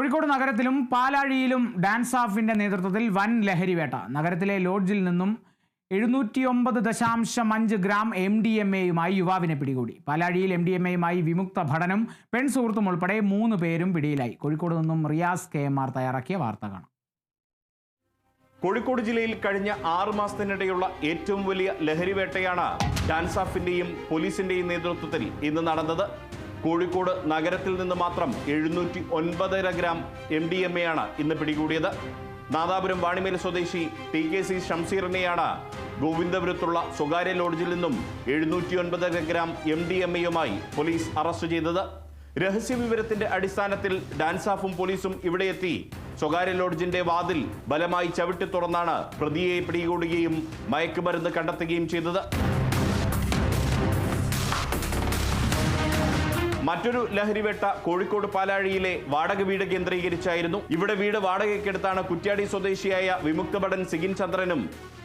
കോഴിക്കോട് നഗരത്തിലും പാലാഴിയിലും ഡാൻസ് ഓഫിന്റെ നേതൃത്വത്തിൽ വൻ ലഹരിവേട്ട. നഗരത്തിലെ ലോഡ്ജിൽ നിന്നും 709.5 ഗ്രാം MDMA-യുമായി യുവാവിനെ പിടികൂടി. പാലാഴിയിൽ MDMA-യുമായി വിമുക്ത ഭടനും പെൺസുഹൃത്തും ഉൾപ്പെടെ 3 പേരും പിടിയിലായി. കോഴിക്കോട് നിന്നും റിയാസ് KMR തയ്യാറാക്കിയ വാർത്ത കാണാം. കോഴിക്കോട് ജില്ലയിൽ കഴിഞ്ഞ 6 മാസത്തിനിടെയുള്ള ഏറ്റവും വലിയ ലഹരിവേട്ടയാണ് ഡാൻസ് ഓഫിന്റെയും പോലീസിന്റെയും നേതൃത്വത്തിൽ ഇന്ന് നടന്നത്. കോഴിക്കോട് നഗരത്തിൽ നിന്ന് മാത്രം 709.5 ഗ്രാം MDMA-യാണ് ഇന്ന് പിടികൂടിയത്. നാദാപുരം വാണിമേൽ സ്വദേശി TKC ഷംസീറിനെയാണ് ഗോവിന്ദപുരത്തുള്ള സ്വകാര്യ ലോഡ്ജിൽ നിന്നും 709.5 ഗ്രാം MDMA-യുമായി പോലീസ് അറസ്റ്റ് ചെയ്തത്. രഹസ്യവിവരത്തിന്റെ അടിസ്ഥാനത്തിൽ ഡാൻസ് ഓഫും പോലീസും ഇവിടെ എത്തി സ്വകാര്യ ലോഡ്ജിന്റെ വാതിൽ ബലമായി ചവിട്ടി തുറന്നാണ് പ്രതിയെ പിടികൂടുകയും മയക്കുമരുന്ന് കണ്ടെത്തുകയും ചെയ്തത്. മറ്റൊരു ലഹരിവേട്ട കോഴിക്കോട് പാലാഴിയിലെ വാടക വീട് കേന്ദ്രീകരിച്ചായിരുന്നു. ഇവിടെ വീട് വാടകയ്ക്കെടുത്താണ് കുറ്റ്യാടി സ്വദേശിയായ വിമുക്ത ഭടൻ സിഗിൻ ചന്ദ്രനും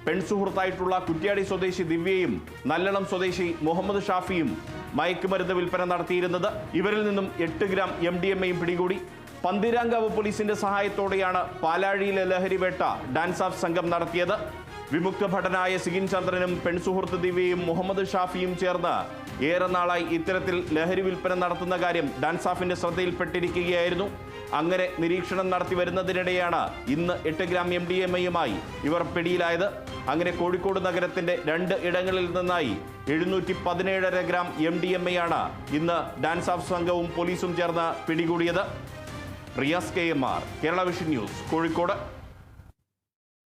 പെൺസുഹൃത്തായിട്ടുള്ള കുറ്റ്യാടി സ്വദേശി ദിവ്യയും നല്ലളം സ്വദേശി മുഹമ്മദ് ഷാഫിയും മയക്കുമരുന്ന് വിൽപ്പന നടത്തിയിരുന്നത്. ഇവരിൽ നിന്നും 8 ഗ്രാം MDMA-യും പിടികൂടി. പന്തീരാങ്കാവ് പോലീസിന്റെ സഹായത്തോടെയാണ് പാലാഴിയിലെ ലഹരിവേട്ട ഡാൻസ് ഓഫ് സംഘം നടത്തിയത്. വിമുക്ത ഭടനായ സിഗിൻ ചന്ദ്രനും പെൺസുഹൃത്ത് ദിവ്യയും മുഹമ്മദ് ഷാഫിയും ചേർന്ന് ഏറെ നാളായി ഇത്തരത്തിൽ ലഹരി വിൽപ്പന നടത്തുന്ന കാര്യം ഡാൻസ് ഓഫിന്റെ ശ്രദ്ധയിൽപ്പെട്ടിരിക്കുകയായിരുന്നു. അങ്ങനെ നിരീക്ഷണം നടത്തി വരുന്നതിനിടെയാണ് ഇന്ന് 8 ഗ്രാം MDMA-യുമായി ഇവർ പിടിയിലായത്. അങ്ങനെ കോഴിക്കോട് നഗരത്തിന്റെ 2 ഇടങ്ങളിൽ നിന്നായി 717.5 ഗ്രാം MDMA-യാണ് ഇന്ന് ഡാൻസ് ഓഫ് സംഘവും പോലീസും ചേർന്ന് പിടികൂടിയത്. Riyas KMR, Kerala vision news, Kozhikode.